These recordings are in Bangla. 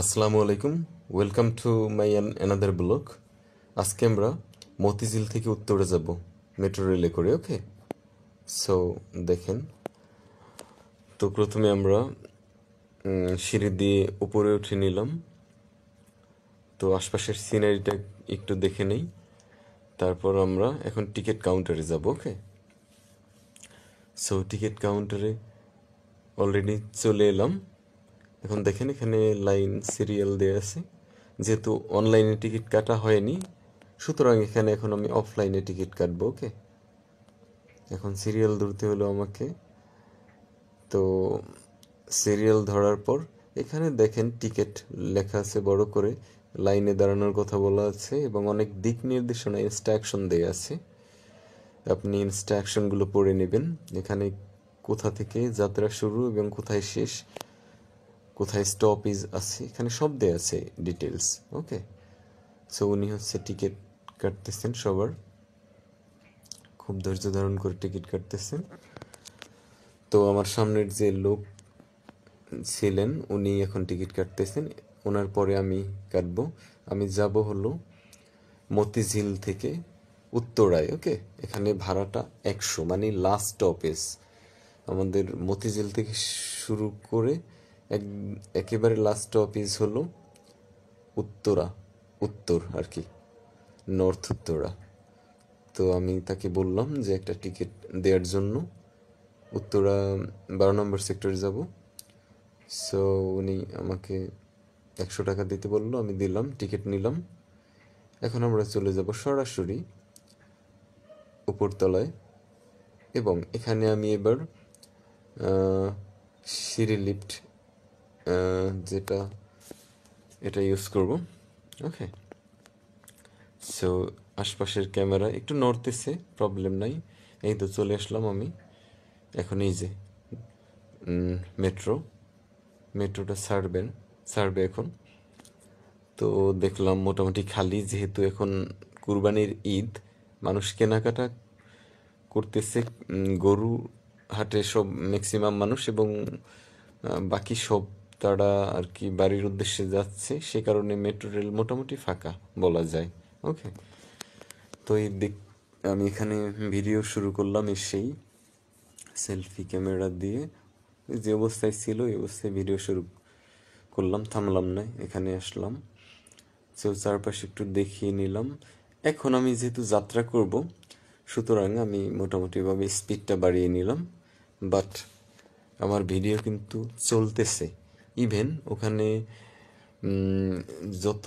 আসসালামু আলাইকুম, welcome to my another blog. আজকে আমরা মতিঝিল থেকে উত্তরে যাব মেট্রো রেলে করে। ওকে, সো দেখেন, তো প্রথমে আমরা সিঁড়ি দিয়ে উপরে উঠে নিলাম। তো আশপাশের সিনারিটা একটু দেখে নেই, তারপর আমরা এখন টিকিট কাউন্টারে যাব। ওকে, সো টিকিট কাউন্টারে অলরেডি চলে এলাম। এখন দেখেন এখানে লাইন সিরিয়াল দেওয়া আছে। যেহেতু অনলাইনে টিকিট কাটা হয়নি, সুতরাং এখানে এখন আমি অফলাইনে টিকিট কাটবো। ওকে, এখন সিরিয়াল ধরতে হলো আমাকে। তো সিরিয়াল ধরার পর এখানে দেখেন টিকিট লেখা আছে বড় করে, লাইনে দাঁড়ানোর কথা বলা আছে এবং অনেক দিক নির্দেশনা ইনস্ট্রাকশন দেয়া আছে। আপনি ইনস্ট্রাকশনগুলো পড়ে নেবেন। এখানে কোথা থেকে যাত্রা শুরু এবং কোথায় শেষ, কোথায় স্টপেজ আছে, এখানে সব দেয়া আছে ডিটেলস। ওকে, সো উনি হচ্ছে টিকিট কাটতেছেন, সবার খুব ধৈর্য ধারণ করে টিকিট কাটতেছেন। তো আমার সামনের যে লোক ছিলেন উনি এখন টিকিট কাটতেছেন, ওনার পরে আমি কাটবো। আমি যাব হলো মতিঝিল থেকে উত্তরায়। ওকে, এখানে ভাড়াটা 100, মানে লাস্ট স্টপেজ আমাদের মতিঝিল থেকে শুরু করে একেবারে লাস্ট স্টপেজ হলো উত্তরা, উত্তর আর কি, নর্থ উত্তরা। তো আমি তাকে বললাম যে একটা টিকিট দেওয়ার জন্য, উত্তরা 12 নম্বর সেক্টরে যাব। সো উনি আমাকে 100 টাকা দিতে বললো, আমি দিলাম, টিকিট নিলাম। এখন আমরা চলে যাব সরাসরি উপরতলায় এবং এখানে আমি এবার সিঁড়ি লিফট যেটা এটা ইউজ করব। ওকে, সো আশপাশের ক্যামেরা একটু নড়তেছে, প্রবলেম নাই। এই তো চলে আসলাম আমি এখন। এই যে মেট্রোটা ছাড়বে এখন। তো দেখলাম মোটামুটি খালি, যেহেতু এখন কুরবানির ঈদ, মানুষ কেনাকাটা করতেছে। গরু হাটে সব ম্যাক্সিমাম মানুষ এবং বাকি সব তারা আর কি বাড়ির উদ্দেশ্যে যাচ্ছে, সে কারণে মেট্রো রেল মোটামুটি ফাঁকা বলা যায়। ওকে, তো এই দিক আমি এখানে ভিডিও শুরু করলাম, এসেই সেলফি ক্যামেরা দিয়ে যে অবস্থায় ছিল এই অবস্থায় ভিডিও শুরু করলাম, থামলাম না, এখানে আসলাম। তো চারপাশে একটু দেখিয়ে নিলাম। এখন আমি যেহেতু যাত্রা করব, সুতরাং আমি মোটামুটিভাবে স্পিডটা বাড়িয়ে নিলাম, বাট আমার ভিডিও কিন্তু চলতেছে। ইভেন ওখানে যত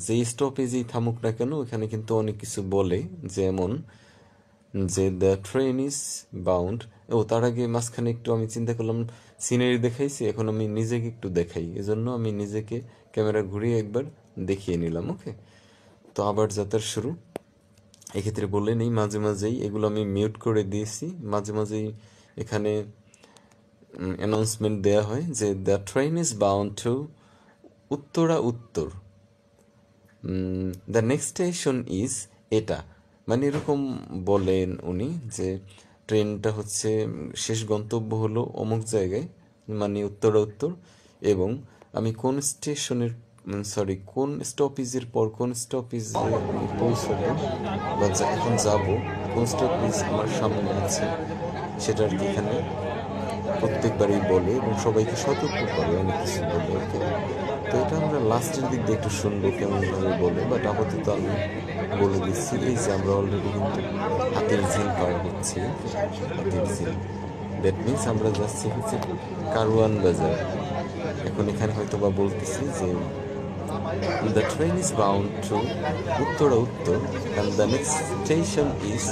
যেই স্টপেজেই থামুক না কেন, ওখানে কিন্তু অনেক কিছু বলে, যেমন যে দ্য ট্রেন ইজ বাউন্ড। তার আগে মাঝখানে একটু আমি চিন্তা করলাম, সিনারি দেখাইছি, এখন আমি নিজেকে একটু দেখাই, এজন্য আমি নিজেকে ক্যামেরা ঘুরিয়ে একবার দেখিয়ে নিলাম। ওকে, তো আবার যাত্রা শুরু। এক্ষেত্রে বলে নেই, মাঝে মাঝেই এগুলো আমি মিউট করে দিয়েছি, মাঝে মাঝেই এখানে অ্যানাউন্সমেন্ট দেয়া হয় যে the train is bound to Uttara উত্তর, দ্য নেক্সট স্টেশন ইজ এটা, মানে এরকম বলেন উনি যে ট্রেনটা হচ্ছে শেষ গন্তব্য হলো অমুক জায়গায়, মানে উত্তরা উত্তর। এবং আমি কোন স্টেশনের কোন স্টপেজের পর কোন স্টপেজে আমি পৌঁছাবো বা এখন যাব, কোন স্টপেজ আমার সামনে আছে, সেটা আর কি এখানে প্রত্যেকবারই বলে এবং সবাইকে সতর্ক করে, অনেক কিছু বলে। ওকে, তো এটা আমরা লাস্টের দিক দিয়ে একটু শুনবো কেমনভাবে বলে, বাট আপাতত আমি বলে দিচ্ছি। এই যে আমরা অলরেডি কিন্তু হাতির ঝিল পার হচ্ছি। হাতির ঝিল, দ্যাট মিনস আমরা যাচ্ছি হচ্ছে কারওয়ান বাজার। এখন এখানে হয়তো বা বলতেছি যে the train is bound to Uttara উত্তর and the next station is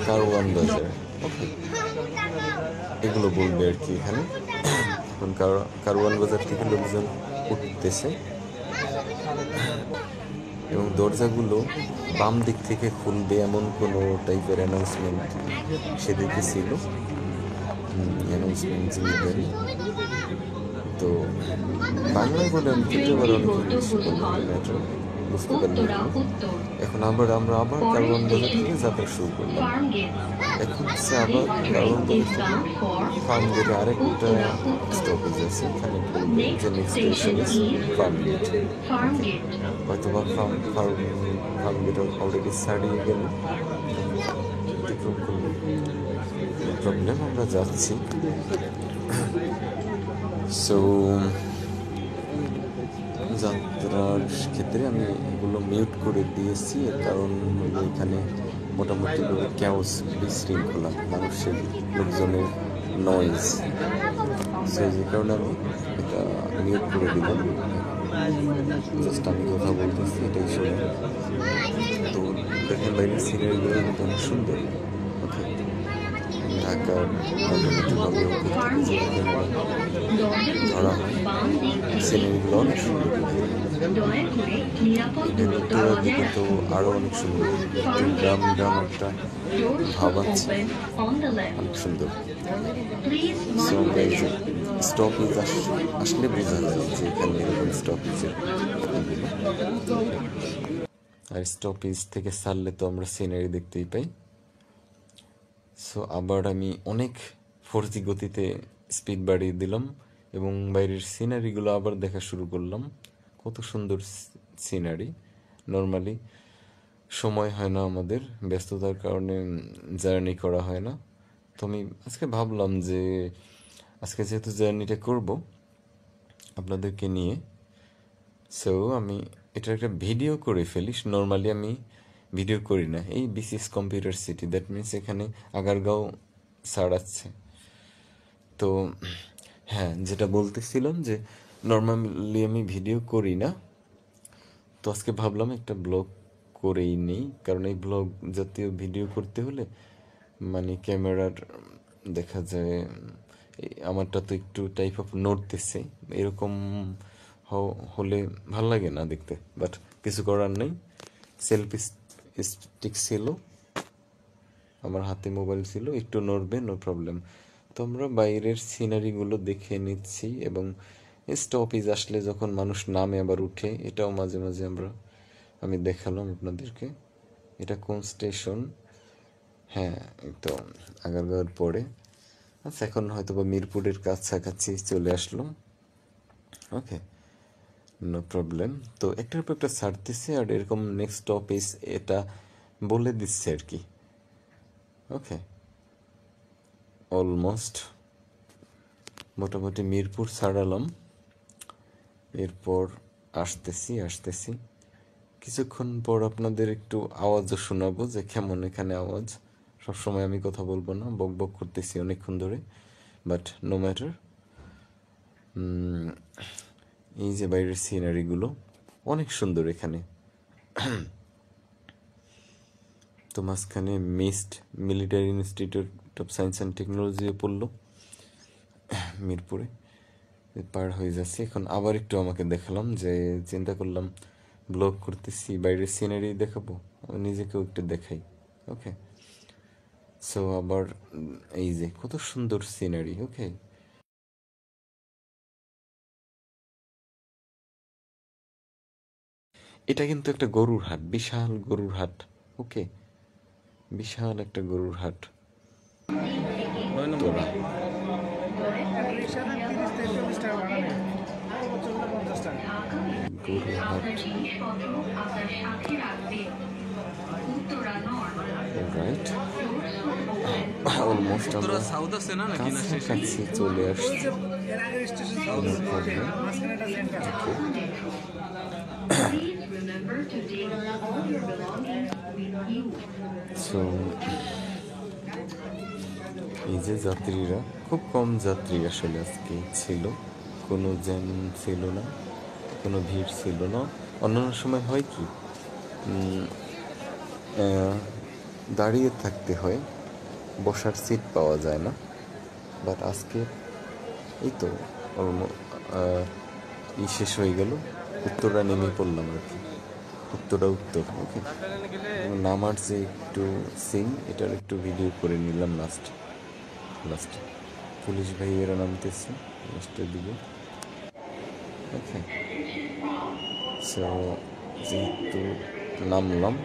Karwan Bazar. Okay, এগুলো বলবে আর কি এখানে। এখন কারওয়ান বাজার থেকে লোকজন উঠতেছে এবং দরজাগুলো বাম দিক থেকে খুলবে এমন কোনো টাইপের অ্যানাউন্সমেন্ট সেদিকে ছিল, অ্যানাউন্সমেন্ট জিনিসটারই। তো বাংলায় বলে আমি কিন্তু আবার অনেক ইংলিশ বলবো ম্যাটার, বুঝতে পারলেন? এখন আমরা আবার কারওয়ান বাজার থেকে যাত্রা শুরু করলাম। এখন হচ্ছে আবার কারওয়ান বাজার থেকে ফার্ম গেটে আরেকটা স্টপেজ আছে, এখানে বলবে যে next station is Farm Gate. হয়তো বা ফার্ম গেট অলরেডি ছাড়িয়ে গেল, অতিক্রম করলো, প্রবলেম, আমরা যাচ্ছি। সো যাত্রার ক্ষেত্রে আমি এগুলো মিউট করে দিয়েছি, এর কারণ হলো এখানে মোটামুটি ক্যাওস, বিশৃঙ্খলা, মানুষের, লোকজনের নয়েজ, সো যে কারণে আমি এটা মিউট করে দিলাম। জাস্ট আমি কথা বলতেছি, এটাই শুনে। তো দেখেন বাইরের সিনারিগুলো কিন্তু অনেক সুন্দর। ওকে, ঢাকার অটোমেটিকভাবে ধরা হয়, সিনারিগুলো অনেক সুন্দর। এটার উত্তরের দিকে তো আরও অনেক সুন্দর, গ্রাম গ্রাম একটা ভাব আছে, অনেক সুন্দর। স্টপেজ আসলে বোঝা যায় যে এখানে এরকম স্টপেজের, আর স্টপেজ থেকে ছাড়লে তো আমরা সিনারি দেখতেই পাই। সো আবার আমি অনেক 4G গতিতে স্পিড বাড়িয়ে দিলাম এবং বাইরের সিনারিগুলো আবার দেখা শুরু করলাম। কত সুন্দর সিনারি। নর্মালি সময় হয় না আমাদের, ব্যস্ততার কারণে জার্নি করা হয় না। তো আমি আজকে ভাবলাম যে আজকে যেহেতু জার্নিটা করব আপনাদেরকে নিয়ে, সো আমি এটা একটা ভিডিও করে ফেলি। নর্মালি আমি ভিডিও করি না। এই BCS computer city, that means এখানে আগারগাঁও ছাড়াচ্ছে। তো হ্যাঁ, যেটা বলতেছিলাম যে নর্মালি আমি ভিডিও করি না, তো আজকে ভাবলাম একটা ব্লগ করেই নেই, কারণ এই ব্লগ জাতীয় ভিডিও করতে হলে মানে ক্যামেরার দেখা যায় আমারটা তো একটু টাইপ অফ নড়তেছে, এরকম হলে ভাল লাগে না দেখতে, বাট কিছু করার নেই। সেলফি স্টিক ছিল, আমার হাতে মোবাইল ছিল, একটু নড়বে, নো প্রবলেম। তো আমরা বাইরের সিনারিগুলো দেখে নিচ্ছি এবং স্টপেজ আসলে যখন মানুষ নামে আবার উঠে, এটাও মাঝে মাঝে আমি দেখালাম আপনাদেরকে। এটা কোন স্টেশন? হ্যাঁ, তো আগারগাঁওয়ের পরে। আচ্ছা, এখন হয়তো বা মিরপুরের কাছাকাছি চলে আসলাম। ওকে, নো প্রবলেম। তো একটার পর একটা ছাড়তেছে আর এরকম নেক্সট স্টপেজ এটা বলে দিচ্ছে আর কি। ওকে, অলমোস্ট মোটামুটি মিরপুর ছাড়ালাম, এরপর আসতেছি কিছুক্ষণ পর আপনাদের একটু আওয়াজও শোনাবো যে কেমন এখানে আওয়াজ। সবসময় আমি কথা বলবো না, বক বক করতেছি অনেকক্ষণ ধরে, বাট নো ম্যাটার। এই যে বাইরের সিনারিগুলো অনেক সুন্দর এখানে। তো মাঝখানে military institute of science and টেকনোলজিও পড়লো মিরপুরে। পার হয়ে যাচ্ছে, এখন আবার একটু আমাকে দেখালাম যে চিন্তা করলাম ব্লগ করতেছি, বাইরের সিনারি দেখাবো, আমি নিজেকেও একটু দেখাই। ওকে, সো আবার এই যে কত সুন্দর সিনারি। ওকে, এটা কিন্তু একটা গরুর হাট, বিশাল গরুর হাট। ওকে, বিশাল একটা গরুর হাট। গরুর হাট, রাইট। অলমোস্ট আমরা কাছাকাছি চলে আসছি। সো এই যে যাত্রীরা, খুব কম যাত্রী আসলে আজকে ছিল, কোনো জ্যাম ছিল না, কোনো ভিড় ছিল না। অন্যান্য সময় হয় কি দাঁড়িয়ে থাকতে হয়, বসার সিট পাওয়া যায় না, বাট আজকে এই তো শেষ হয়ে গেল, উত্তরা নেমে পড়লাম আর কি, উত্তর। ওকে, নামার যে একটু সিন, এটার একটু ভিডিও করে নিলাম লাস্টে। পুলিশ ভাইয়েরা নামতেছে লাস্টের দিকে। ওকে, সো যেহেতু নামলাম,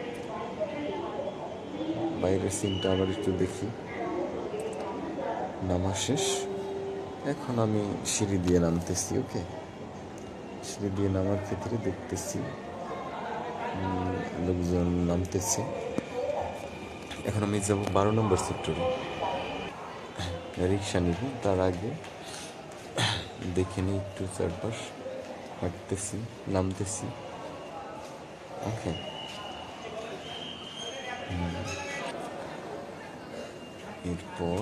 বাইরের সিনটা আবার একটু দেখি। নামা শেষ, এখন আমি সিঁড়ি দিয়ে নামতেছি। ওকে, সিঁড়ি দিয়ে নামার ক্ষেত্রে দেখতেছি লোকজন নামতেছে। এখন আমি যাব 12 নম্বর সেক্টরে, রিক্সা নিব। তার আগে দেখে নিই একটু চারপাশ, হাঁটতেছি, নামতেছি। ওকে, এরপর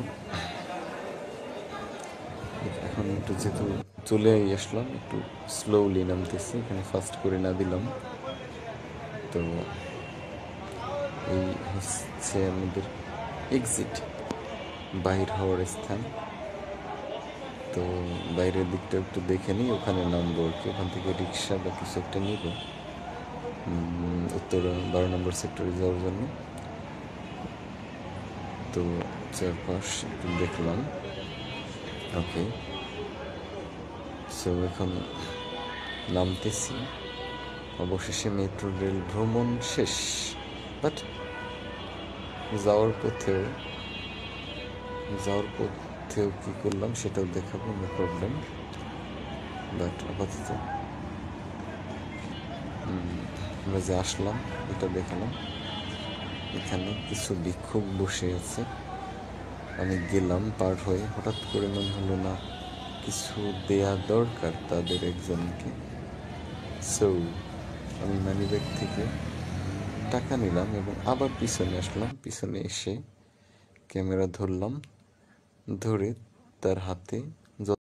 এখন একটু যেহেতু চলে আসলাম, একটু স্লোলি নামতেছি, এখানে ফাস্ট করে না দিলাম। তো এই হচ্ছে আমাদের এক্সিট, বাহির হওয়ার স্থান। তো বাইরের দিকটা একটু দেখে নিই, ওখানে নামবো আর কি। ওখান থেকে রিক্সা বা কিছু একটা নিব উত্তর 12 নম্বর সেক্টরে যাওয়ার জন্য। তো চারপাশ একটু দেখলাম। ওকে, সো এখন নামতেছি। অবশেষে মেট্রো রেল ভ্রমণ শেষ। বাট যাওয়ার পথেও কী করলাম সেটাও দেখাবো, নো প্রবলেম। বাট আপাতত আমরা যে আসলাম এটা দেখালাম। এখানে কিছু ভিক্ষুক বসে আছে। আমি গেলাম পার হয়ে, হঠাৎ করে মনে হলো না কিছু দেয়া দরকার তাদের একজনকে। সো আমি মানিব্যাগ থেকে টাকা নিলাম এবং আবার পিছনে আসলাম। পিছনে এসে ক্যামেরা ধরলাম, ধরে তার হাতে